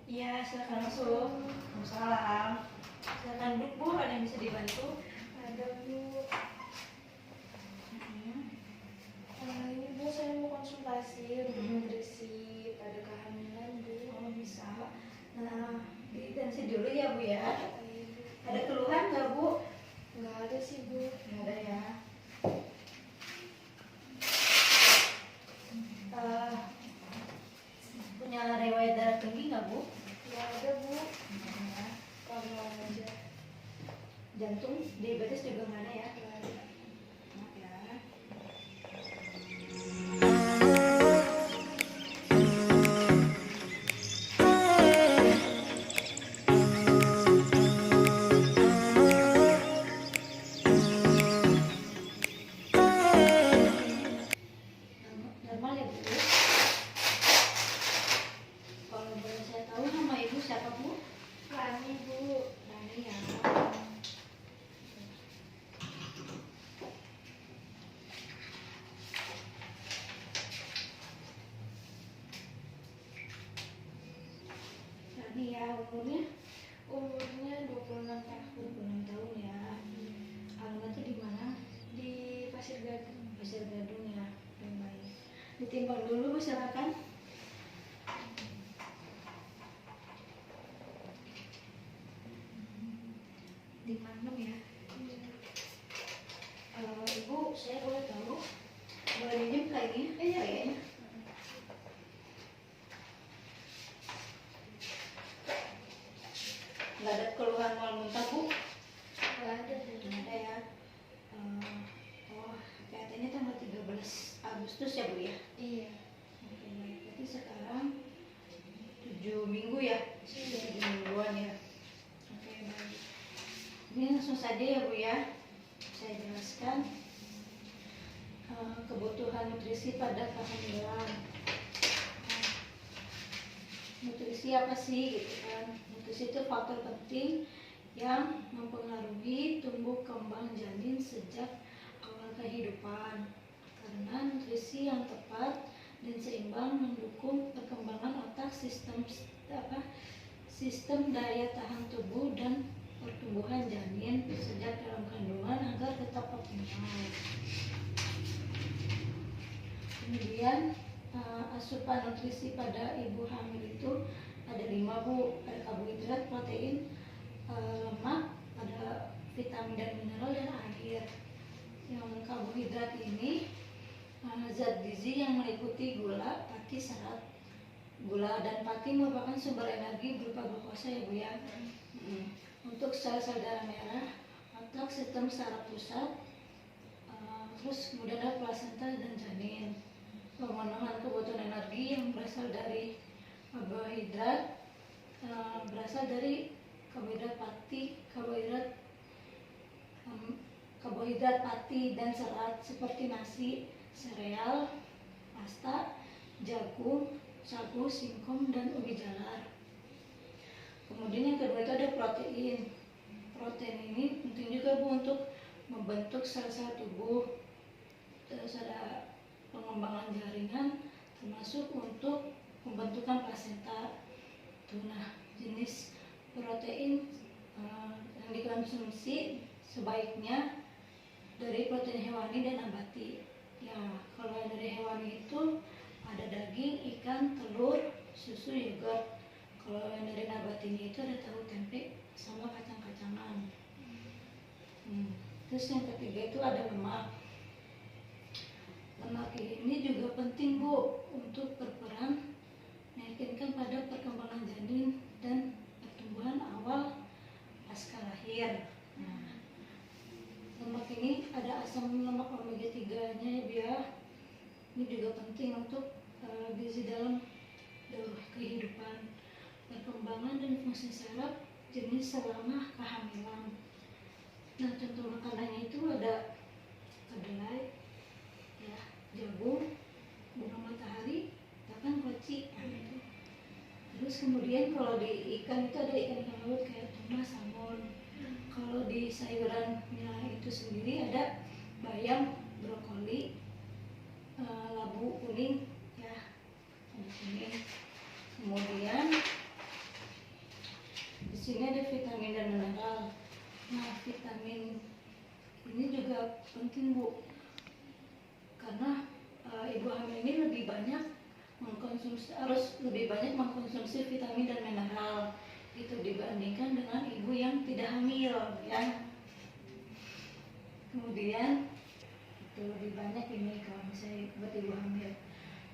Iya, silakan masuk. Waalaikumsalam. Silakan duduk Bu, ada yang bisa dibantu? Ada Bu. Hmm. Ini Bu, saya mau konsultasi untuk nutrisi pada kehamilan Bu. Oh bisa. Nah, diitensi dulu ya Bu ya. Iya Bu. Ada keluhan nggak Bu? Nggak ada sih Bu. Nggak ada ya. Punya riwayat darah tinggi nggak Bu? Nggak ada Bu. Ya. Kalau aja. Jantung, diabetes juga nggak ada ya? Nggak ada. Maaf ya. Normal ya Bu? Kalau boleh saya tahu nama Ibu siapa Bu? Rani Bu. Rani ya. Rani ya, umurnya Umurnya 26 tahun. 26 tahun ya. Alamatnya di mana? Di Pasir Gading. Pasir Gadung ya. Baik. Ditimbang dulu Bu, silakan. Di mana ya? Ibu, saya boleh tahu? Boleh minjem kayaknya? Iya. Kayaknya. Nggak ada keluhan mual muntah Bu? Nggak ada Bu. Nggak ada ya. Oh, katanya tanggal 13 Agustus ya Bu ya? Iya. Oke, baik. Berarti sekarang 7 minggu ya? 7 mingguan ya. Oke, baik. Ini langsung saja ya Bu ya. Saya jelaskan kebutuhan nutrisi pada kehamilan. Nutrisi apa sih gitu kan? Nutrisi itu faktor penting yang mempengaruhi tumbuh kembang janin sejak awal kehidupan. Karena nutrisi yang tepat dan seimbang mendukung perkembangan otak, sistem daya tahan tubuh dan pertumbuhan janin sejak dalam kandungan agar tetap optimal. Kemudian asupan nutrisi pada ibu hamil itu ada 5 Bu, ada karbohidrat, protein, lemak, ada vitamin dan mineral dan air. Yang karbohidrat ini zat gizi yang meliputi gula, pati, serat. Gula dan pati merupakan sumber energi berupa glukosa ya Bu ya. Untuk sel-sel darah merah, otak, sistem saraf pusat, terus kemudian ada plasenta dan janin. Pemenuhan kebutuhan energi yang berasal dari karbohidrat berasal dari karbohidrat pati dan serat seperti nasi, sereal, pasta, jagung, sagu, singkong, dan ubi jalar. Kemudian yang kedua itu ada protein. Protein ini penting juga Bu untuk membentuk sel-sel tubuh. Terus ada pengembangan jaringan termasuk untuk pembentukan plasenta. Nah, jenis protein yang dikonsumsi sebaiknya dari protein hewani dan nabati. Ya, kalau yang dari hewani itu ada daging, ikan, telur, susu, yogurt. Kalau yang dari nabatinya itu ada tahu, tempe, sama kacang-kacangan. Terus yang ketiga itu ada lemak. Lemak ini juga penting Bu untuk berperan meyakinkan pada perkembangan janin dan pertumbuhan awal pasca lahir. Nah, lemak ini ada asam lemak omega 3-nya ya Bu ya. Ini juga penting untuk gizi dalam kehidupan, perkembangan dan fungsi saraf jenis selama kehamilan. Nah, contoh makanannya itu ada kedelai, ya, jagung, bunga matahari, bahkan koci. Nah, itu. Terus kemudian kalau di ikan itu ada ikan laut kayak tuna, salmon. Kalau di sayurannya itu sendiri ada bayam, brokoli, labu kuning, ya, labu kuning. Kemudian vitamin ini juga penting Bu, karena ibu hamil ini harus lebih banyak mengkonsumsi vitamin dan mineral itu dibandingkan dengan ibu yang tidak hamil ya. Kemudian itu lebih banyak ini kalau misalnya buat ibu hamil.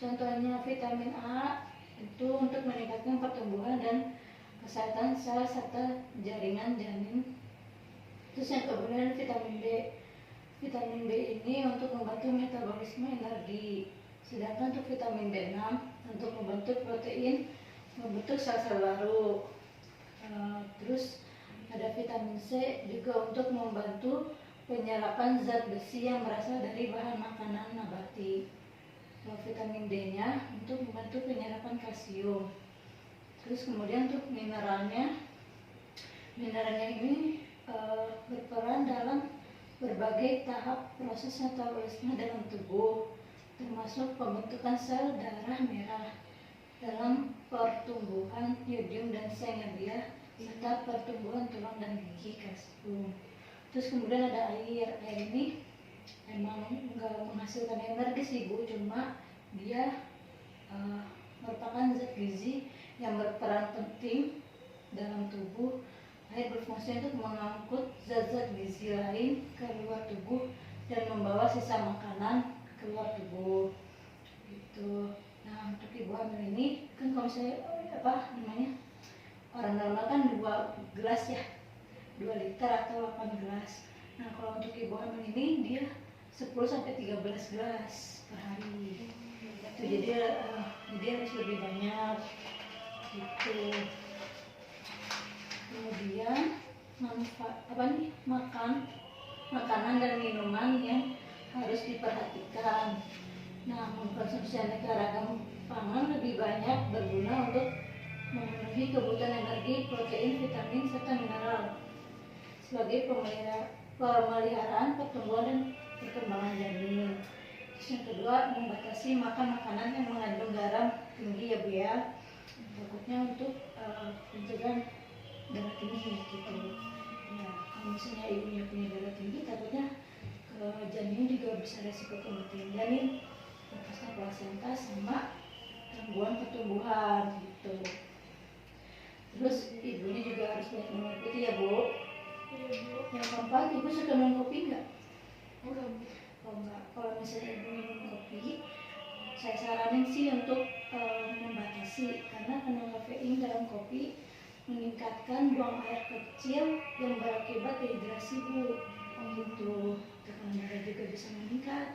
Contohnya vitamin A itu untuk meningkatkan pertumbuhan dan kesehatan sel serta jaringan janin. Terus yang kemudian vitamin B. Vitamin B ini untuk membantu metabolisme energi. Sedangkan untuk vitamin B6 untuk membentuk protein, membentuk sel-sel baru. Terus ada vitamin C juga untuk membantu penyerapan zat besi yang berasal dari bahan makanan nabati. Vitamin D-nya untuk membantu penyerapan kalsium. Terus kemudian untuk mineralnya ini berperan dalam berbagai tahap proses metabolisme dalam tubuh, termasuk pembentukan sel darah merah dalam pertumbuhan yodium dan senyadia serta pertumbuhan tulang dan gigi kalsium. Terus kemudian ada air ini emang nggak menghasilkan energi sih Bu, cuma dia merupakan zat gizi yang berperan penting dalam tubuh. Air berfungsi untuk mengangkut zat-zat gizi lain ke luar tubuh dan membawa sisa makanan keluar tubuh. Gitu. Nah untuk ibu hamil ini kan kalau misalnya orang normal kan 2 gelas ya, 2 liter atau 8 gelas. Nah kalau untuk ibu hamil ini dia 10-13 gelas per hari. Itu jadi harus lebih banyak gitu. Kemudian makanan dan minuman yang harus diperhatikan. Nah, mengkonsumsi aneka ragam pangan lebih banyak berguna untuk memenuhi kebutuhan energi, protein, vitamin, serta mineral sebagai pemeliharaan pertumbuhan dan perkembangan janin. Terus yang kedua, membatasi makan makanan yang mengandung garam tinggi ya Bu ya. Takutnya untuk mencegah darah tinggi gitu. Ya, kalau misalnya ibunya punya darah tinggi, takutnya ke janin juga bisa resiko kematian janin, lepasnya plasenta sama gangguan pertumbuhan gitu. Terus ibunya juga harus banyak minum air putih ya Bu. Yang keempat, ibu suka minum kopi nggak? Enggak Bu. Oh enggak. Kalau misalnya ibu minum kopi, saya saranin sih untuk membatasi, karena kandungan kafein dalam kopi meningkatkan buang air kecil yang berakibat dehidrasi Bu. Gitu. Tekanan darah juga bisa meningkat,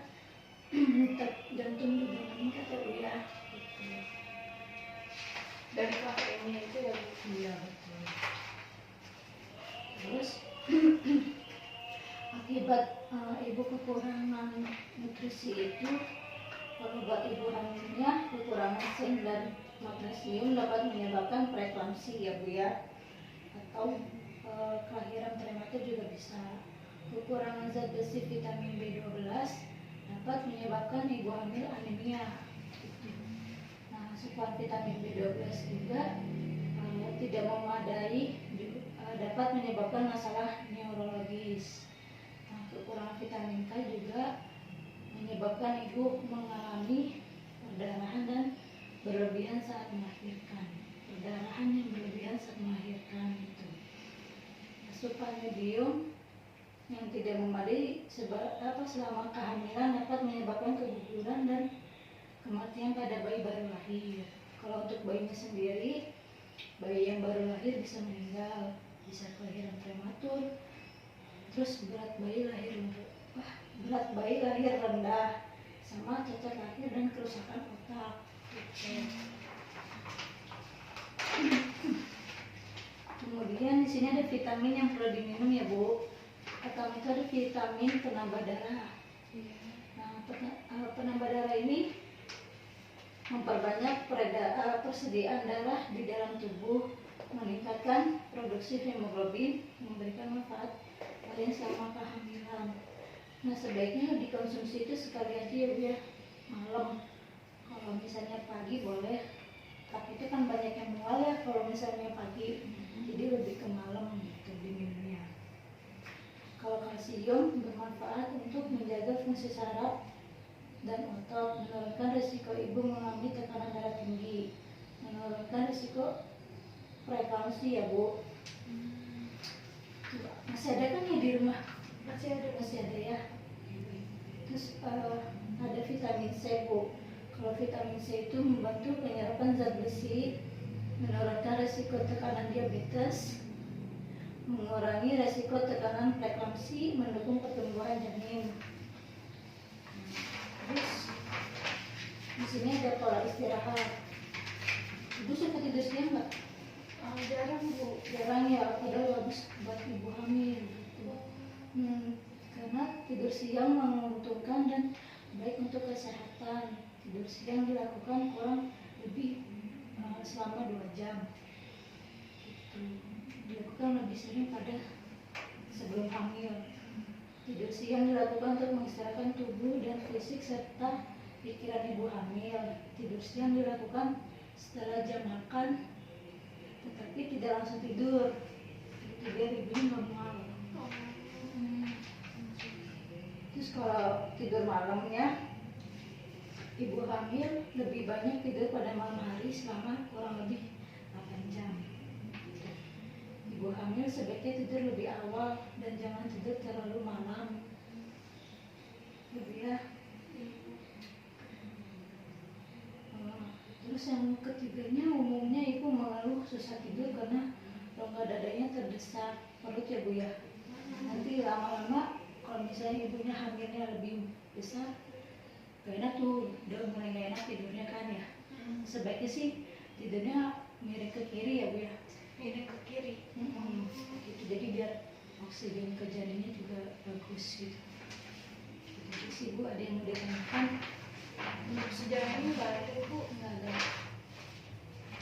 jantung juga meningkat ya Bu ya. Gitu. Dari kafeinnya itu ya Bu. Iya betul. Terus akibat ibu kekurangan nutrisi itu, kalau buat ibu hamilnya kekurangan zinc dan magnesium dapat menyebabkan preeklamsi ya Bu ya, atau kelahiran prematur juga bisa. Kekurangan zat besi vitamin B12 dapat menyebabkan ibu hamil anemia. Nah, asupan vitamin B12 juga tidak memadai, dapat menyebabkan masalah neurologis. Nah, kekurangan vitamin K juga menyebabkan ibu mengalami perdarahan dan berlebihan saat melahirkan. Perdarahan yang berlebihan saat melahirkan itu. Asupan medium yang tidak memadai selama kehamilan dapat menyebabkan keguguran dan kematian pada bayi baru lahir. Kalau untuk bayinya sendiri, bayi yang baru lahir bisa meninggal, bisa kelahiran prematur. Terus berat bayi lahir rendah, sama cacat lahir dan kerusakan otak. Kemudian di sini ada vitamin yang perlu diminum ya Bu. Pertama itu ada vitamin penambah darah. Nah, penambah darah ini memperbanyak persediaan darah di dalam tubuh, meningkatkan produksi hemoglobin, memberikan manfaat lain selama kehamilan. Nah, sebaiknya dikonsumsi itu sekali aja ya Bu ya, malam. Kalau misalnya pagi boleh, tapi itu kan banyak yang mual ya kalau misalnya pagi, jadi lebih ke malam gitu diminumnya. kalsium bermanfaat untuk menjaga fungsi saraf dan otot, menurunkan risiko ibu mengalami tekanan darah tinggi, menurunkan risiko preeklamsi ya Bu. Coba, masih ada kan ya di rumah? Masih ada ya. Terus ada vitamin C Bu. Kalau vitamin C itu membantu penyerapan zat besi, menurunkan risiko tekanan diabetes, mengurangi risiko tekanan preeklamsi, mendukung pertumbuhan janin. Terus di sini ada pola istirahat. Ibu suka tidur siang nggak? Jarang Bu. Jarang ya, padahal bagus buat ibu hamil gitu. Karena tidur siang menguntungkan dan baik untuk kesehatan. Tidur siang dilakukan kurang lebih selama 2 jam. Gitu. Dilakukan lebih sering pada sebelum hamil. Tidur siang dilakukan untuk mengistirahatkan tubuh dan fisik serta pikiran ibu hamil. Tidur siang dilakukan setelah jam makan, tetapi tidak langsung tidur. Biar ibunya normal. Terus kalau tidur malamnya, ibu hamil lebih banyak tidur pada malam hari selama kurang lebih 8 jam. Ibu hamil sebaiknya tidur lebih awal dan jangan tidur terlalu malam. Lebih ya. Terus yang ketiganya, umumnya ibu mengeluh susah tidur karena rongga dadanya terdesak perut ya Bu ya. Nanti lama-lama kalau misalnya ibunya hamilnya lebih besar, gak enak tuh, udah mulai gak enak tidurnya kan ya. Sebaiknya sih tidurnya miring ke kiri ya Bu ya. Miring ke kiri. Gitu, jadi biar oksigen ke janinnya juga bagus gitu. Jadi sih Bu, ada yang mau ditanyakan? Sejauh ini nggak ada Bu. Nggak ada.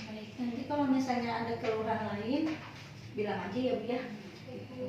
Baik, nanti kalau misalnya ada keluhan lain bilang aja ya Bu ya. Gitu.